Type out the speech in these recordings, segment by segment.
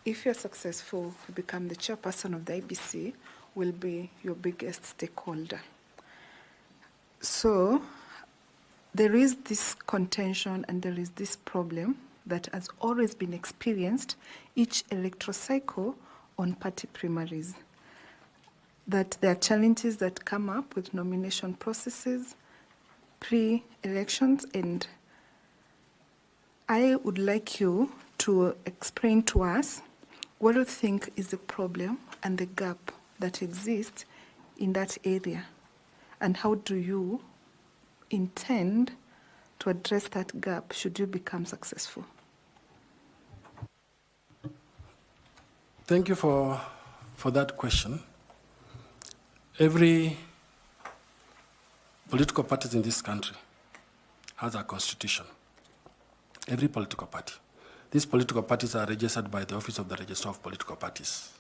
if you're successful, you become the chairperson of the IEBC, will be your biggest stakeholder. So there is this contention and there is this problem that has always been experienced each electoral cycle on party primaries, that there are challenges that come up with nomination processes, pre-elections, and I would like you to explain to us what you think is the problem and the gap that exists in that area, and how do you intend to address that gap should you become successful? Thank you for that question. Every political party in this country has a constitution. Every political party. These political parties are registered by the Office of the Registrar of Political Parties.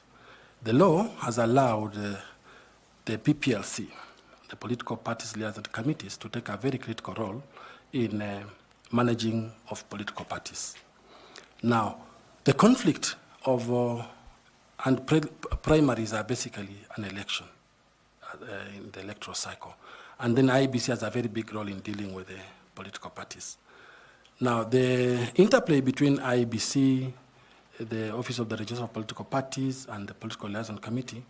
The law has allowed the PPLC, the Political Parties Liaison Committees, to take a very critical role in managing of political parties. Now, the conflict of primaries are basically an election in the electoral cycle. And then IEBC has a very big role in dealing with the political parties. Now, the interplay between IEBC, the Office of the Registrar of Political Parties, and the Political Liaison Committee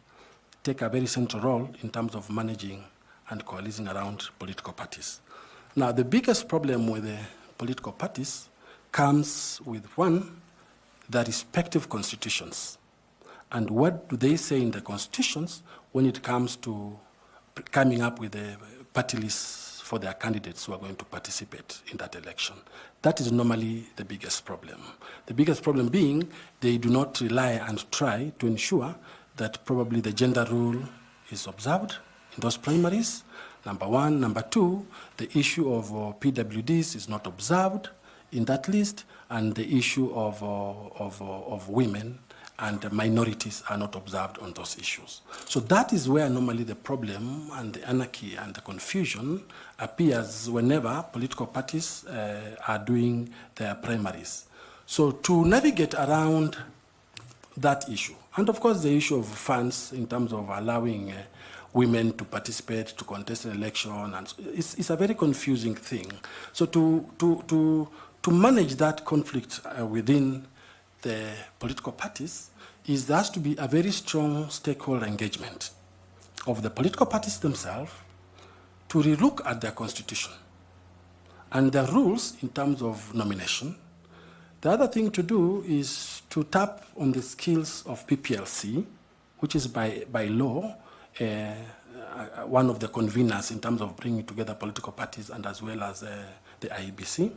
take a very central role in terms of managing and coalescing around political parties. Now, the biggest problem with the political parties comes with, one, the respective constitutions. And what do they say in the constitutions when it comes to coming up with the party lists for their candidates who are going to participate in that election? That is normally the biggest problem. The biggest problem being they do not rely and try to ensure that probably the gender rule is observed in those primaries, number one. Number two, the issue of PWDs is not observed in that list, and the issue of women and minorities are not observed on those issues. So that is where normally the problem and the anarchy and the confusion appears whenever political parties are doing their primaries. So to navigate around that issue, and of course the issue of funds in terms of allowing women to participate, to contest an election, and it's a very confusing thing. So to manage that conflict within the political parties there has to be a very strong stakeholder engagement of the political parties themselves to relook at their constitution and their rules in terms of nomination. The other thing to do is to tap on the skills of PPLC, which is by law one of the conveners in terms of bringing together political parties and as well as the IEBC.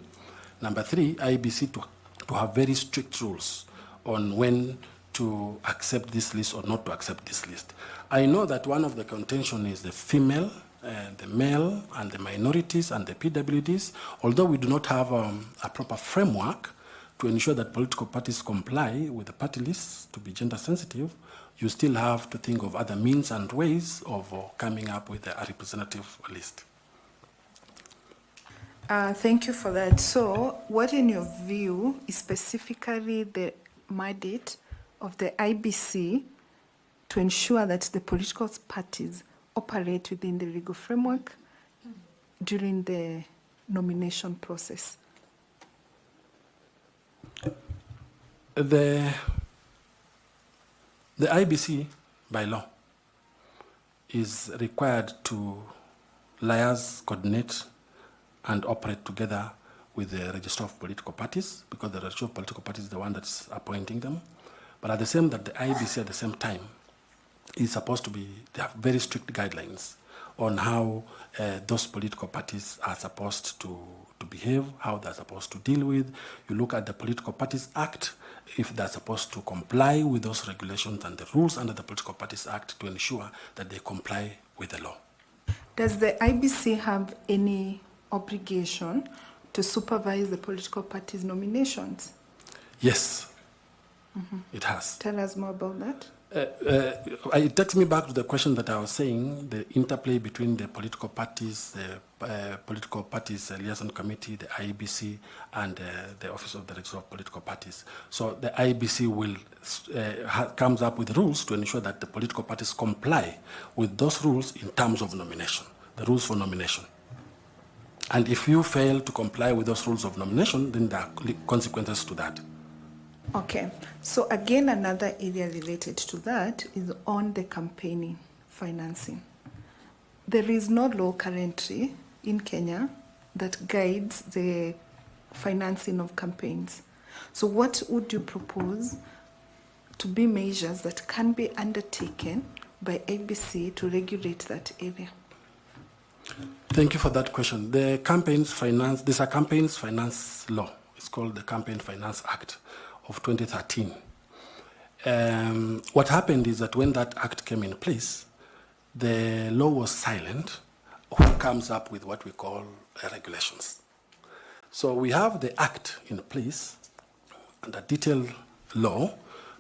Number three, IEBC to have very strict rules on when to accept this list or not to accept this list. I know that one of the contention is the female, the male, and the minorities and the PWDs. Although we do not have a proper framework to ensure that political parties comply with the party lists to be gender sensitive, you still have to think of other means and ways of coming up with a representative list. Thank you for that. So what in your view is specifically the mandate of the IEBC to ensure that the political parties operate within the legal framework during the nomination process? The IEBC, by law, is required to liaise, coordinate, and operate together with the Registrar of Political Parties, because the Registrar of Political Parties is the one that's appointing them. But at the same time, the IEBC at the same time is supposed to be, they have very strict guidelines on how those political parties are supposed to behave, how they're supposed to deal with. You look at the Political Parties Act, if they're supposed to comply with those regulations and the rules under the Political Parties Act to ensure that they comply with the law. Does the IEBC have any obligation to supervise the political parties' nominations? Yes, it has. Tell us more about that. It takes me back to the question that I was saying, the interplay between the political parties, the Political Parties Liaison Committee, the IEBC, and the Office of the Registrar of Political Parties. So the IEBC will comes up with rules to ensure that the political parties comply with those rules in terms of nomination, the rules for nomination. And if you fail to comply with those rules of nomination, then there are consequences to that. Okay, so again, another area related to that is on the campaigning financing. There is no law currently in Kenya that guides the financing of campaigns. So what would you propose to be measures that can be undertaken by IEBC to regulate that area? Thank you for that question. The campaigns finance, there's a campaigns finance law. It's called the Campaign Finance Act of 2013. What happened is that when that act came in place, the law was silent. Who comes up with what we call regulations? So we have the act in place and a detailed law,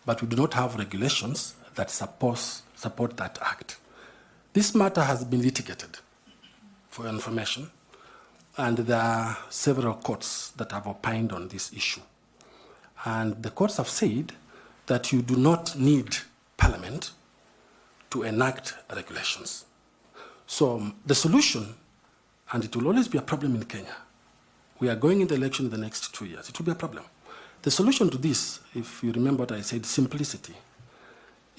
but we do not have regulations that support that act. This matter has been litigated, for your information, and there are several courts that have opined on this issue. And the courts have said that you do not need Parliament to enact regulations. So the solution, and it will always be a problem in Kenya, we are going into election in the next 2 years, it will be a problem. The solution to this, if you remember what I said, simplicity,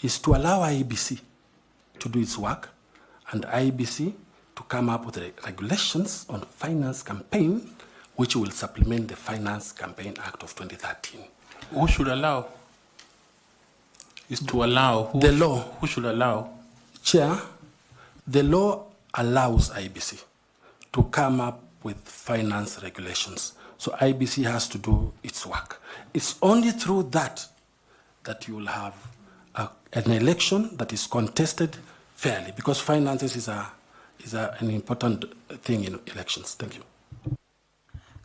is to allow IEBC to do its work, and IEBC to come up with regulations on finance campaign, which will supplement the Finance Campaign Act of 2013. Who should allow? Is to allow. The law. Who should allow? Chair, the law allows IEBC to come up with finance regulations. So IEBC has to do its work. It's only through that you will have an election that is contested fairly, because finances is an important thing in elections. Thank you.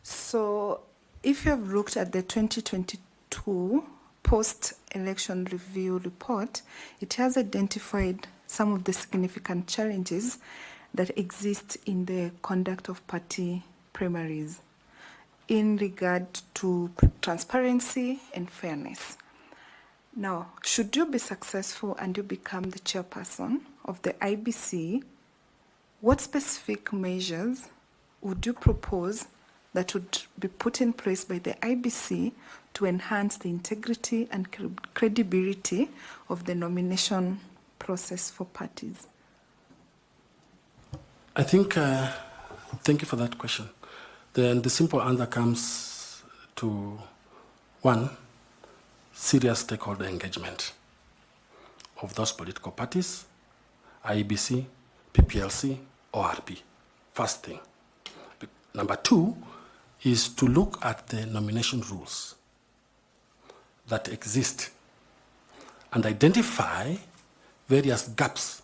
So if you have looked at the 2022 post-election review report, it has identified some of the significant challenges that exist in the conduct of party primaries in regard to transparency and fairness. Now, should you be successful and you become the chairperson of the IEBC, what specific measures would you propose that would be put in place by the IEBC to enhance the integrity and credibility of the nomination process for parties? I think, thank you for that question. Then the simple answer comes to one, serious stakeholder engagement of those political parties, IEBC, PPLC, ORP. First thing. Number two is to look at the nomination rules that exist and identify various gaps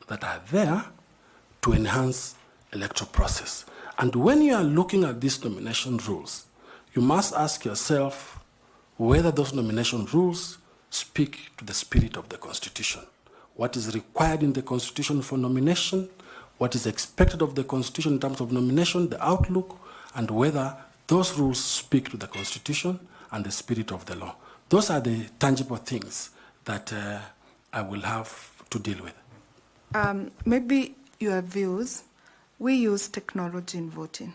that are there to enhance electoral process. And when you are looking at these nomination rules, you must ask yourself whether those nomination rules speak to the spirit of the Constitution. What is required in the Constitution for nomination, what is expected of the Constitution in terms of nomination, the outlook, and whether those rules speak to the Constitution and the spirit of the law. Those are the tangible things that I will have to deal with. Maybe your views, we use technology in voting.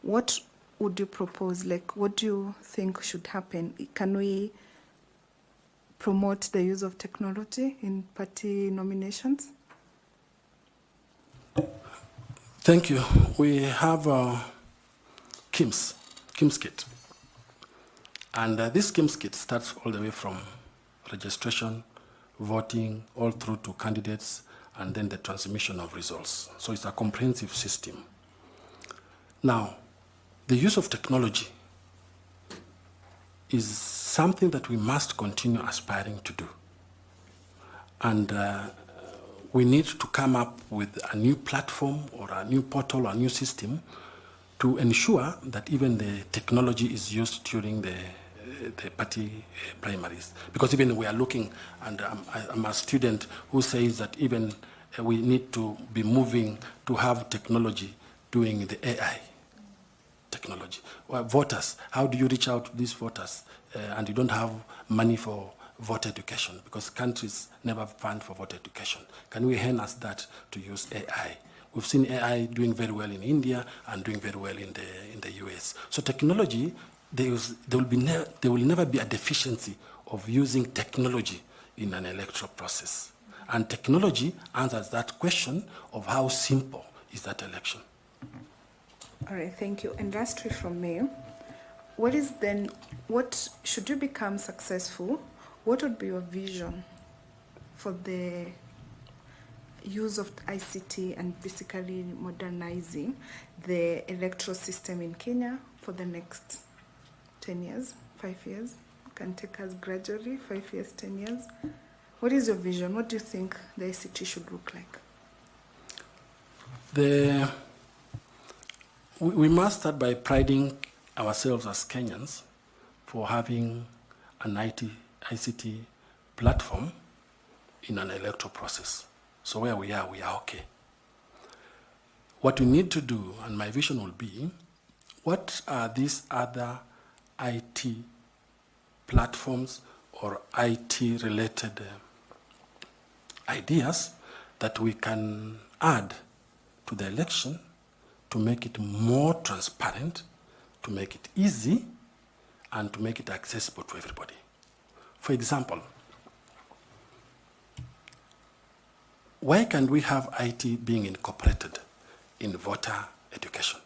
What would you propose? Like, what do you think should happen? Can we promote the use of technology in party nominations? Thank you. We have KIMS kit. And this KIMS kit starts all the way from registration, voting, all through to candidates, and then the transmission of results. So it's a comprehensive system. Now, the use of technology is something that we must continue aspiring to do. And we need to come up with a new platform or a new portal or a new system to ensure that even the technology is used during the party primaries. Because even we are looking, and I'm a student who says that even we need to be moving to have technology doing the AI technology. Well, voters, how do you reach out to these voters and you don't have money for voter education, because countries never fund for voter education. Can we harness that to use AI? We've seen AI doing very well in India and doing very well in the US. So technology, there will never be a deficiency of using technology in an electoral process. And technology answers that question of how simple is that election. All right, thank you. And lastly from me, what should you become successful, what would be your vision for the use of ICT and basically modernizing the electoral system in Kenya for the next 10 years, 5 years? Can take us gradually, 5 years, 10 years. What is your vision? What do you think the ICT should look like? We must start by priding ourselves as Kenyans for having an ICT platform in an electoral process. So where we are okay. What we need to do, and my vision will be, what are these other IT platforms or IT-related ideas that we can add to the election to make it more transparent, to make it easy, and to make it accessible to everybody. For example, why can't we have IT being incorporated in voter education?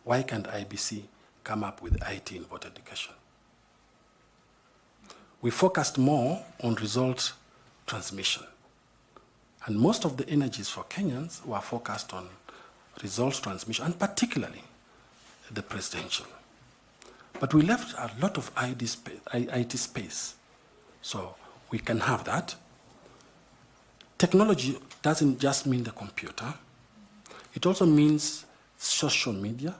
Why can't IEBC come up with IT in voter education? We focused more on result transmission. And most of the energies for Kenyans were focused on results transmission, and particularly the presidential. But we left a lot of IT space. So we can have that. Technology doesn't just mean the computer. It also means social media,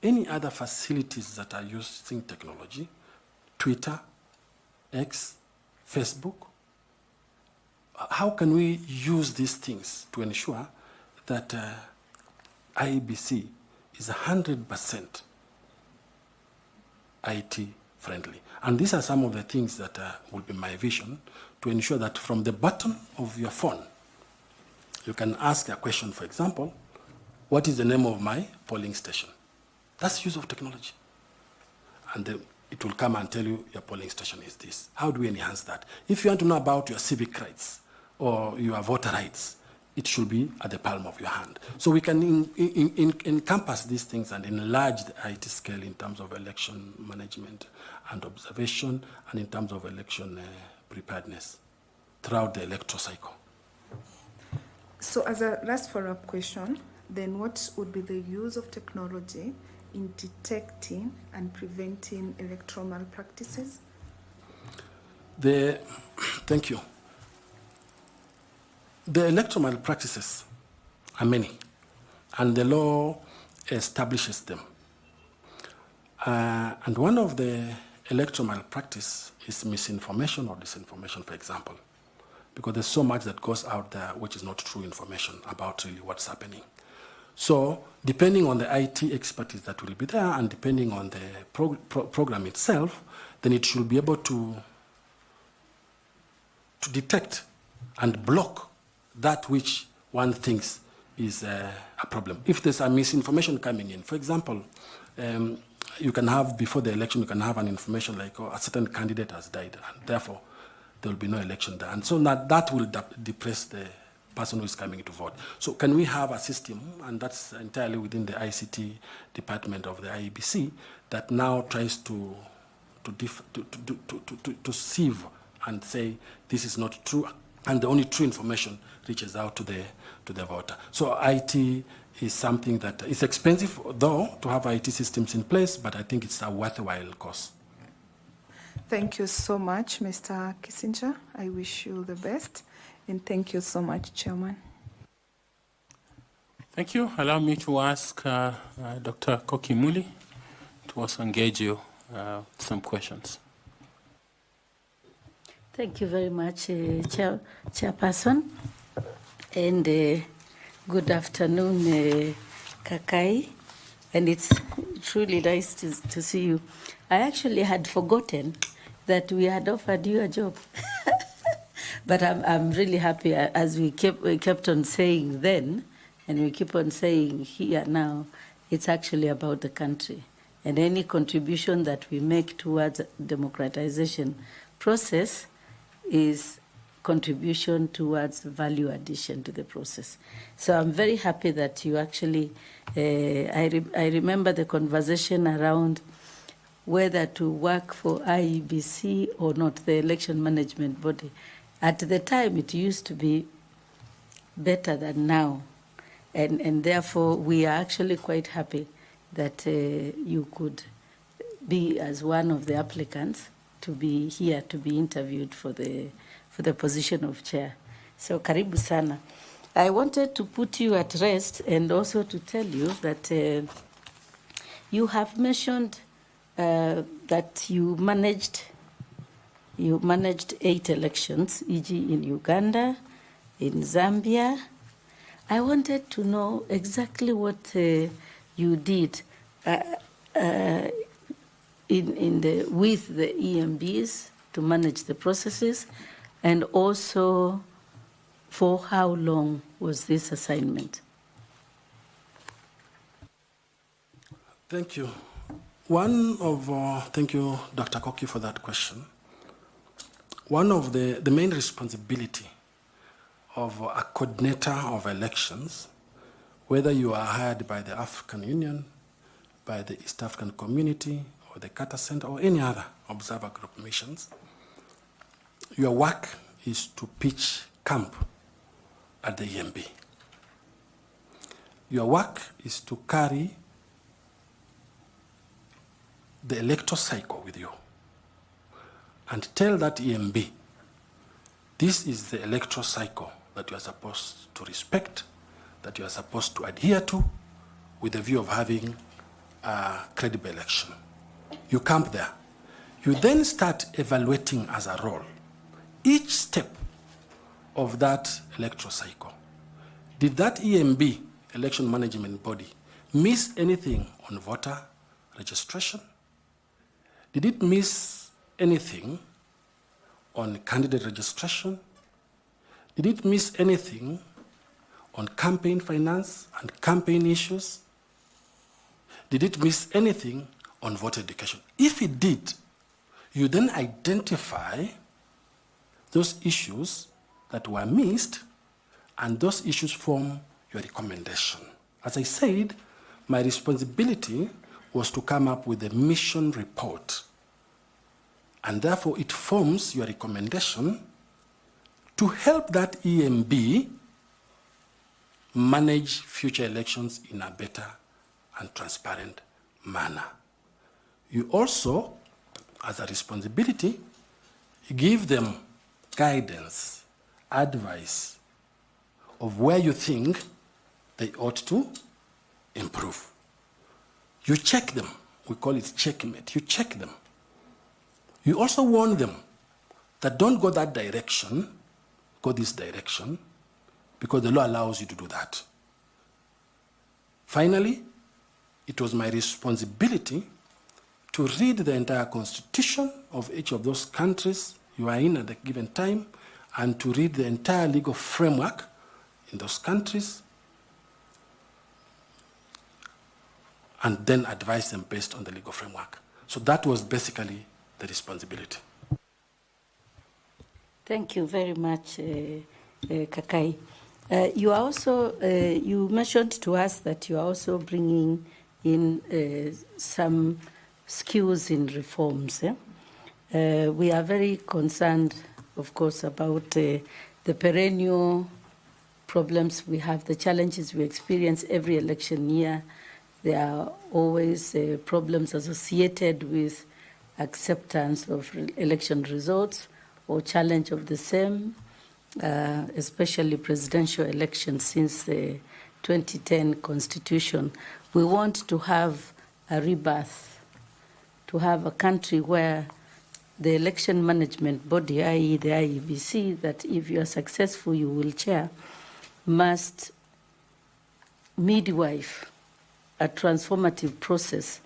any other facilities that are using technology, Twitter, X, Facebook. How can we use these things to ensure that IEBC is 100% IT friendly? And these are some of the things that will be my vision, to ensure that from the button of your phone, you can ask a question, for example, what is the name of my polling station? That's use of technology. And it will come and tell you your polling station is this. How do we enhance that? If you want to know about your civic rights or your voter rights, it should be at the palm of your hand. So we can encompass these things and enlarge the IT scale in terms of election management and observation, and in terms of election preparedness throughout the electoral cycle. So as a last follow-up question, then what would be the use of technology in detecting and preventing electoral malpractices? Thank you. The electoral malpractices are many, and the law establishes them. And one of the electoral malpractice is misinformation or disinformation, for example, because there's so much that goes out there which is not true information about really what's happening. So depending on the IT expertise that will be there, and depending on the program itself, then it should be able to detect and block that which one thinks is a problem. If there's a misinformation coming in, for example, you can have, before the election, you can have an information like, oh, a certain candidate has died, and therefore there will be no election there. And so that will depress the person who is coming to vote. So can we have a system, and that's entirely within the ICT department of the IEBC, that now tries to sieve and say this is not true, and the only true information reaches out to the voter. So IT is something that is expensive, though, to have IT systems in place, but I think it's a worthwhile cost. Thank you so much, Mr. Kissinger. I wish you the best. And thank you so much, Chairman. Thank you. Allow me to ask Dr. Koki Muli to also engage you with some questions. Thank you very much, Chairperson. And good afternoon, Kakai. And it's truly nice to see you. I actually had forgotten that we had offered you a job. But I'm really happy, as we kept on saying then, and we keep on saying here now, it's actually about the country. And any contribution that we make towards democratization process is contribution towards value addition to the process. So I'm very happy that you actually, I remember the conversation around whether to work for IEBC or not, the election management body. At the time, it used to be better than now. And therefore, we are actually quite happy that you could be as one of the applicants to be here to be interviewed for the position of chair. So karibu sana. I wanted to put you at rest and also to tell you that you have mentioned that you managed 8 elections, e.g. in Uganda, in Zambia. I wanted to know exactly what you did with the EMBs to manage the processes, and also for how long was this assignment? Thank you. Thank you, Dr. Koki, for that question. One of the main responsibility of a coordinator of elections, whether you are hired by the African Union, by the East African Community, or the Carter Center, or any other observer group missions, your work is to pitch camp at the EMB. Your work is to carry the electoral cycle with you and tell that EMB, this is the electoral cycle that you are supposed to respect, that you are supposed to adhere to, with the view of having a credible election. You camp there. You then start evaluating as a role each step of that electoral cycle. Did that EMB, election management body, miss anything on voter registration? Did it miss anything on candidate registration? Did it miss anything on campaign finance and campaign issues? Did it miss anything on voter education? If it did, you then identify those issues that were missed, and those issues form your recommendation. As I said, my responsibility was to come up with a mission report, and therefore it forms your recommendation to help that EMB manage future elections in a better and transparent manner. You also, as a responsibility, give them guidance, advice of where you think they ought to improve. You check them. We call it checkmate. You check them. You also warn them that don't go that direction, go this direction, because the law allows you to do that. Finally, it was my responsibility to read the entire constitution of each of those countries you are in at a given time, and to read the entire legal framework in those countries, and then advise them based on the legal framework. So that was basically the responsibility. Thank you very much, Kakai. You are also, you mentioned to us that you are also bringing in some skills in reforms. We are very concerned, of course, about the perennial problems we have, the challenges we experience every election year. There are always problems associated with acceptance of election results or challenge of the same, especially presidential elections since the 2010 Constitution. We want to have a rebirth, to have a country where the election management body, i.e. the IEBC, that if you are successful, you will chair, must midwife a transformative process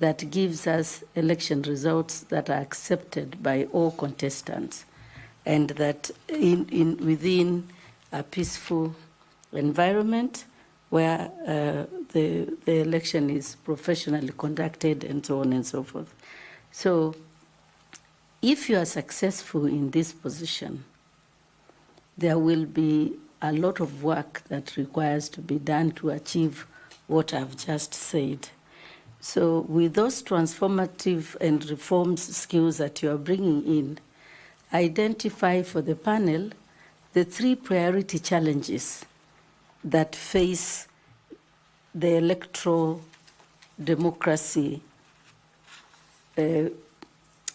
that gives us election results that are accepted by all contestants, and that within a peaceful environment where the election is professionally conducted and so on and so forth. So if you are successful in this position, there will be a lot of work that requires to be done to achieve what I've just said. So with those transformative and reforms skills that you are bringing in, identify for the panel the 3 priority challenges that face the electoral democracy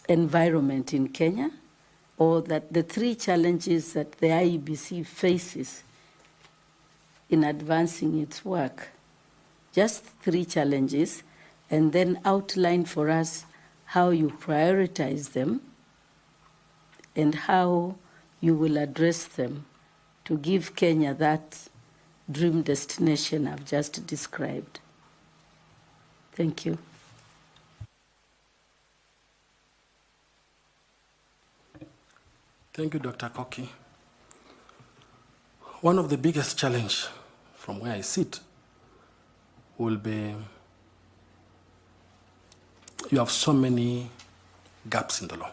environment in Kenya, or that the 3 challenges that the IEBC faces in advancing its work. Just 3 challenges, and then outline for us how you prioritize them and how you will address them to give Kenya that dream destination I've just described. Thank you. Thank you, Dr. Koki. One of the biggest challenges from where I sit will be you have so many gaps in the law.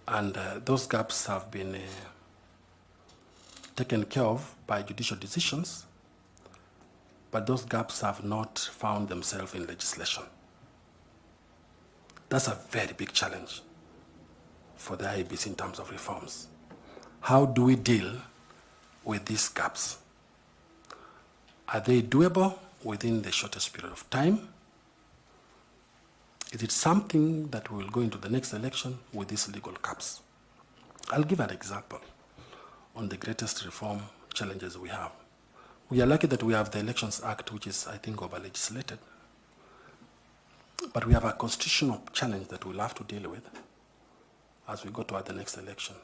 And those gaps have been taken care of by judicial decisions, but those gaps have not found themselves in legislation. That's a very big challenge for the IEBC in terms of reforms. How do we deal with these gaps? Are they doable within the shortest period of time? Is it something that will go into the next election with these legal gaps? I'll give an example on the greatest reform challenges we have. We are lucky that we have the Elections Act, which is, I think, over-legislated. But we have a constitutional challenge that we'll have to deal with as we go toward the next election.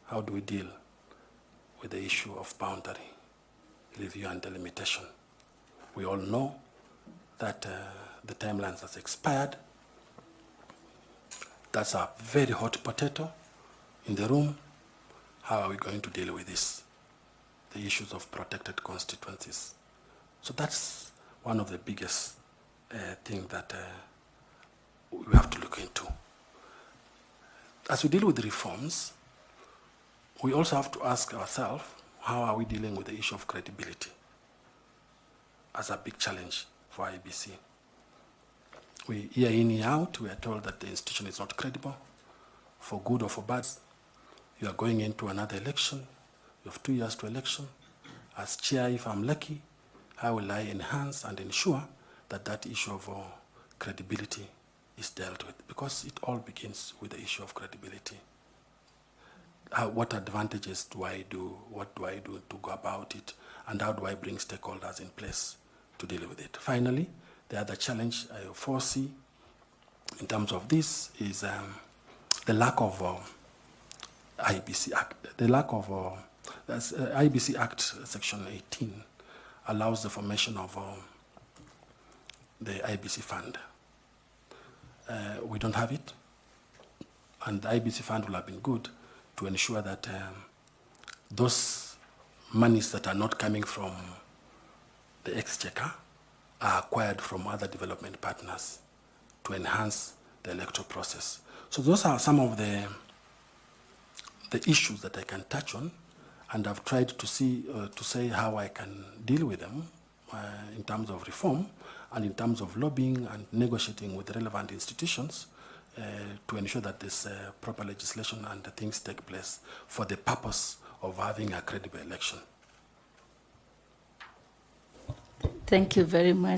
How do we deal with the issue of boundary review and delimitation? We all know that the timelines has expired. That's a very hot potato in the room. How are we going to deal with this? The issues of protected constituencies. So that's one of the biggest things that we have to look into. As we deal with the reforms, we also have to ask ourselves, how are we dealing with the issue of credibility as a big challenge for IEBC? We year in, year out, we are told that the institution is not credible, for good or for bad. You are going into another election. You have 2 years to election. As chair, if I'm lucky, how will I enhance and ensure that that issue of credibility is dealt with? Because it all begins with the issue of credibility. What advantages do I do? What do I do to go about it? And how do I bring stakeholders in place to deal with it? Finally, the other challenge I foresee in terms of this is the lack of IEBC Act. The lack of IEBC Act Section 18 allows the formation of the IEBC Fund. We don't have it, and the IEBC Fund will have been good to ensure that those monies that are not coming from the exchequer are acquired from other development partners to enhance the electoral process. So those are some of the issues that I can touch on, and I've tried to say how I can deal with them in terms of reform and in terms of lobbying and negotiating with relevant institutions to ensure that this proper legislation and things take place for the purpose of having a credible election. Thank you very much.